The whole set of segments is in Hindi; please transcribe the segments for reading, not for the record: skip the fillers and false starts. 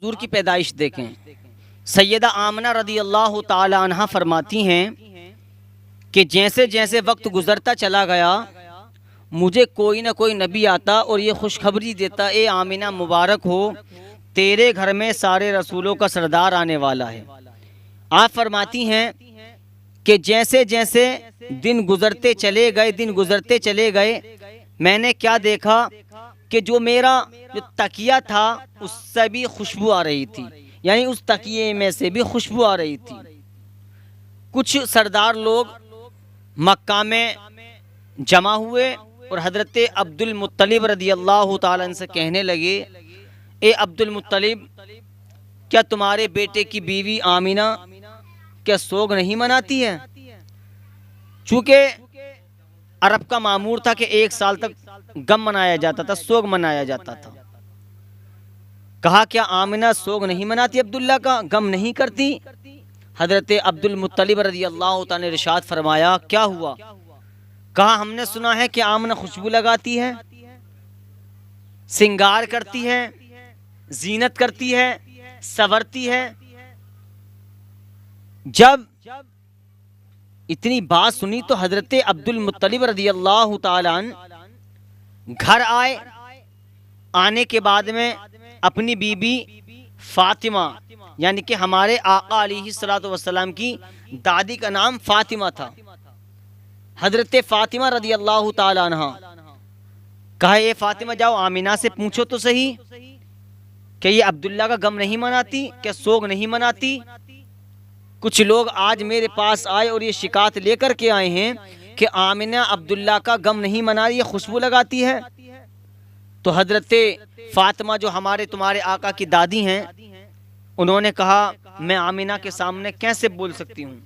हुजूर की पैदाइश देखें। सैयदा आमना रदी अल्लाह ताला अन्हा फरमाती हैं कि जैसे जैसे वक्त गुजरता चला गया, मुझे कोई ना कोई नबी आता और ये खुशखबरी देता, ए आमिना मुबारक हो, तेरे घर में सारे रसूलों का सरदार आने वाला है। आप फरमाती हैं कि जैसे जैसे दिन गुजरते चले गए, दिन गुजरते चले गए, मैंने क्या देखा कि जो मेरा जो तकिया था उससे भी खुशबू आ रही थी, यानी उस तकिए में से भी खुशबू आ रही थी। कुछ सरदार लोग मक्का में जमा हुए और हज़रत अब्दुल मुत्तलिब रदी अल्लाह ताला अन्हु से कहने लगे, ए अब्दुल मुत्तलिब, क्या तुम्हारे बेटे की बीवी आमिना क्या सोग नहीं मनाती है? चूँकि अरब का मामूर था कि 1 साल तक गम मनाया जाता था, सोग मनाया जाता था। कहा क्या आमिना सोग नहीं मनाती, अब्दुल्ला का गम नहीं करती? हजरत अब्दुल मुत्तलिब रज़ी अल्लाह ताला ने इरशाद फरमाया, क्या हुआ? कहा हमने सुना है कि आमिना खुशबू लगाती है, सिंगार करती है, जीनत करती है, संवरती है। जब इतनी बात सुनी तो हजरत अब्दुल मुत्तलिब रज़ी अल्लाह ताला अन्हु घर आए। आने के बाद में अपनी बीबी फातिमा, यानी कि हमारे आका अलैहिस्सलातु वस्सलाम की दादी का नाम फातिमा था, हजरत फातिमा रज़ी अल्लाह ताला अन्हा, कहा ये फातिमा जाओ आमिना से पूछो तो सही कि ये अब्दुल्ला का गम नहीं मनाती, क्या सोग नहीं मनाती? कुछ लोग आज मेरे पास आए और ये शिकायत लेकर के आए हैं कि आमिना अब्दुल्ला का गम नहीं मना रही, ये खुशबू लगाती है। तो हजरत फातिमा जो हमारे तुम्हारे आका की दादी हैं, उन्होंने कहा मैं आमिना के सामने कैसे बोल सकती हूँ,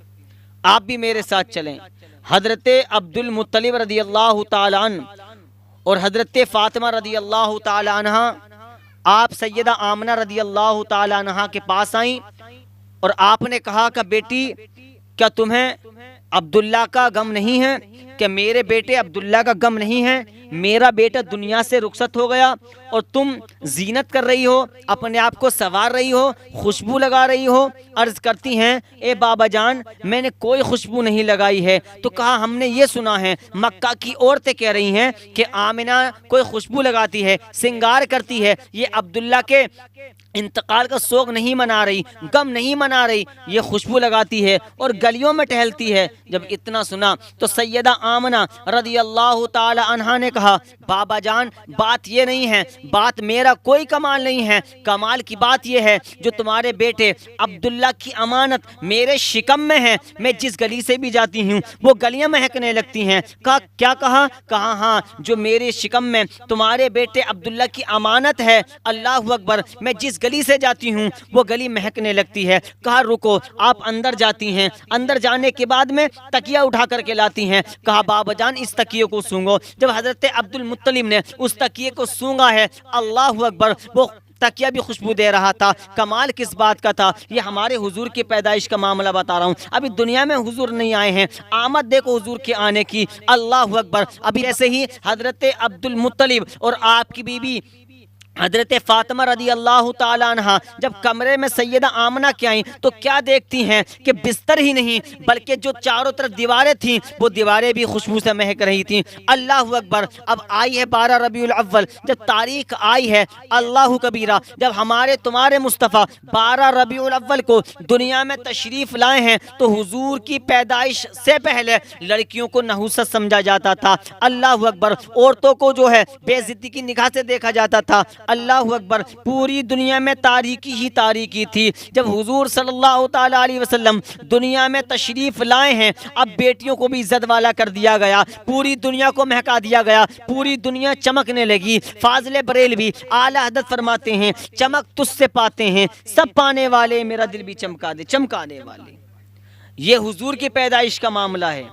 आप भी मेरे साथ चलें। हजरत अब्दुल मुत्तलिब रज़ी अल्लाह ताला अन्हु और हजरत फातिमा रज़ी अल्लाह ताला अन्हा आप सैयदा आमना रज़ी अल्लाह ताला अन्हा के पास आई और आपने कहा कि बेटी, क्या तुम्हें अब्दुल्ला का गम नहीं है? क्या मेरे बेटे अब्दुल्ला का गम नहीं है? मेरा बेटा दुनिया से रुखसत हो गया और तुम जीनत कर रही हो, अपने आप को संवार रही हो, खुशबू लगा रही हो। अर्ज करती हैं, ए बाबा जान, मैंने कोई खुशबू नहीं लगाई है। तो कहा हमने ये सुना है, मक्का की औरतें कह रही हैं कि आमिना कोई खुशबू लगाती है, सिंगार करती है, ये अब्दुल्ला के इंतकाल का शोक नहीं मना रही, गम नहीं मना रही, ये खुशबू लगाती है और गलियों में टहलती है। जब इतना सुना तो सैयदा आमना रज़ी अल्लाह ताला अन्हा ने कहा, बाबा जान, बात ये नहीं है, बात मेरा कोई कमाल नहीं है, कमाल की बात ये है जो तुम्हारे बेटे अब्दुल्ला की अमानत मेरे शिकम में है। मैं जिस गली से भी जाती हूँ वो गलियाँ महकने लगती हैं। कहा क्या कहा? कहा हाँ, जो मेरे शिकम में तुम्हारे बेटे अब्दुल्ला की अमानत है, अल्लाह अकबर, मैं जिस गली से जाती हूँ वो गली महकने लगती है। कहा रुको, आप अंदर जाती हैं, अंदर जाने के बाद में तकिया उठा करके लाती हैं। कहा बाबा जान, इस तकिए को सूंघो। जब हजरत अब्दुल मुत्तलिब ने उस तकिए को सूंघा है, अल्लाह अकबर, वो तकिया भी खुशबू दे रहा था। कमाल किस बात का था? ये हमारे हुजूर की पैदाइश का मामला बता रहा हूँ। अभी दुनिया में हुजूर नहीं आए हैं, आमद देखो हुजूर के आने की, अल्लाह अकबर। अभी ऐसे ही हजरत अब्दुल मुत्तलिब और आपकी बीबी हजरत फातिमा रज़ी अल्लाह ताला अन्हा जब कमरे में सैयदा आमना के आई तो क्या देखती हैं कि बिस्तर ही नहीं बल्कि जो चारों तरफ दीवारें थीं वो दीवारें भी खुशबू से महक रही थीं। अल्लाह अकबर। अब आई है 12 रबीउल अव्वल, जब तारीख आई है अल्लाह कबीरा, जब हमारे तुम्हारे मुस्तफ़ा 12 रबीउल अव्वल को दुनिया में तशरीफ़ लाए हैं तो हुजूर की पैदाइश से पहले लड़कियों को नहुसत समझा जाता था। अल्लाह अकबर। औरतों को जो है बेइज्जती की निगाह से देखा जाता था। अल्लाह अकबर। पूरी दुनिया में तारीकी ही तारीकी थी। जब हुजूर सल्लल्लाहु ताला अलैहि वसल्लम दुनिया में तशरीफ लाए हैं, अब बेटियों को भी इज्जत वाला कर दिया गया, पूरी दुनिया को महका दिया गया, पूरी दुनिया चमकने लगी। फाजिल बरेलवी आला हज़रत फरमाते हैं, चमक तुझसे पाते हैं सब पाने वाले, मेरा दिल भी चमका दे चमकाने वाले। ये हुजूर की पैदाइश का मामला है,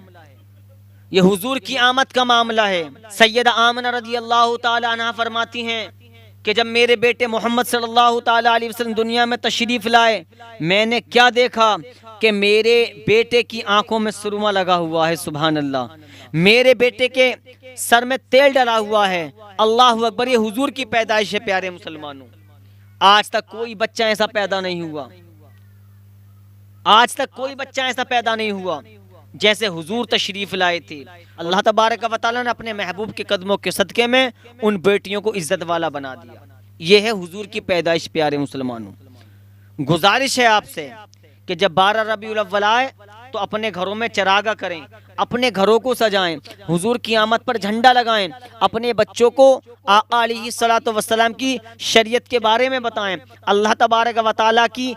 ये हुजूर की आमद का मामला है। सैयदा आमना रज़ी अल्लाह ताला अन्हा फरमाती हैं कि जब मेरे बेटे मोहम्मद सल्लल्लाहु ताला अलैहि वसल्लम दुनिया में तशरीफ़ लाए, मैंने क्या देखा कि मेरे बेटे की आंखों में सुरमा लगा हुआ है, सुभान अल्लाह, मेरे बेटे के सर में तेल डला हुआ है। अल्लाह अकबर। ये हुजूर की पैदाइश है प्यारे मुसलमानों। आज तक कोई बच्चा ऐसा पैदा नहीं हुआ, आज तक कोई बच्चा ऐसा पैदा नहीं हुआ जैसे हुजूर तशरीफ लाए थे। अल्लाह तबारक व तआला ने अपने महबूब के कदमों के सदके में उन बेटियों को इज्जत वाला बना दिया। यह है हुजूर की पैदाइश। प्यारे मुसलमानों, गुजारिश है आपसे कि जब 12 रबीउल अव्वल आए तो अपने घरों में चरागा करें, अपने घरों को सजाएं, हुजूर की आमद पर झंडा लगाएं, अपने बच्चों को आका अलैहिस्सलातु वस्सलाम की शरीयत के बारे में बताएं, अल्लाह तबारक व तआला की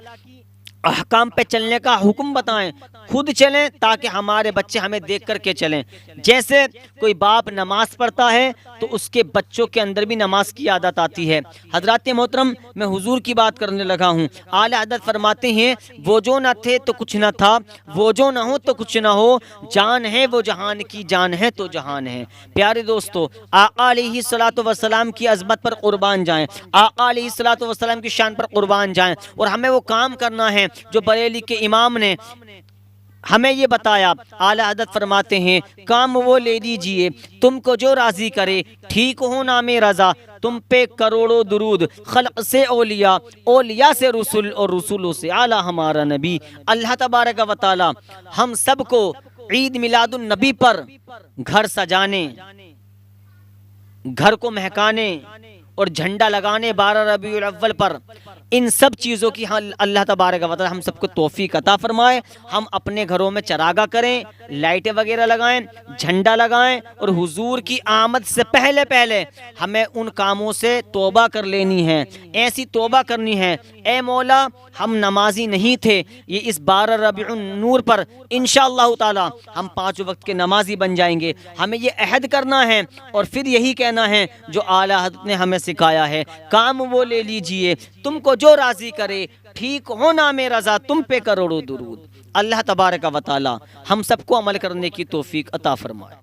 अहकाम पे चलने का हुक्म बताएं, खुद चलें ताकि हमारे बच्चे हमें देख करके चलें। जैसे कोई बाप नमाज पढ़ता है तो उसके बच्चों के अंदर भी नमाज की आदत आती है। हजरात मोहतरम, मैं हुजूर की बात करने लगा हूँ। आला हज़रत फरमाते हैं, वो जो न थे तो कुछ न था, वो जो न हो तो कुछ न हो, जान है वो जहान की, जान है तो जहान है। प्यारे दोस्तों, आका अलैहिस्सलातु वस्सलाम की अज़मत पर कुर्बान जाएं, आका अलैहिस्सलातु वस्सलाम की शान पर कुर्बान जाएं, और हमें वो काम करना है जो बरेली के इमाम ने हमें ये बताया। आला हज़रत फरमाते हैं, काम वो ले लीजिए तुमको जो राजी करे, ठीक हो नामे रजा, तुम पे करोड़ों दुरूद, खल्क से औलिया, औलिया से रसूल, और रसूलों से आला हमारा नबी। अल्लाह तबारक व तआला हम सबको ईद मिलादुन नबी पर घर सजाने, घर को महकाने और झंडा लगाने 12 रबीउल अव्वल पर, इन सब चीज़ों की अल्लाह तबारक व तआला हम सबको तौफीक अता फरमाए। हम अपने घरों में चरागा करें, लाइटें वगैरह लगाएं, झंडा लगाएं, और हुजूर की आमद से पहले पहले हमें उन कामों से तौबा कर लेनी है। ऐसी तौबा करनी है, ए मौला हम नमाजी नहीं थे, ये इस 12 रबीउन नूर पर इंशाअल्लाह ताला हम 5 वक्त के नमाजी बन जाएंगे। हमें ये अहद करना है और फिर यही कहना है जो आला हज़रत ने हमें सिखाया है, काम वो ले लीजिए तुमको जो राजी करे, ठीक हो नामे रजा, तुम पे करोड़ों दुरूद। अल्लाह तबारक व तआला हम सबको अमल करने की तौफीक अता फरमाए।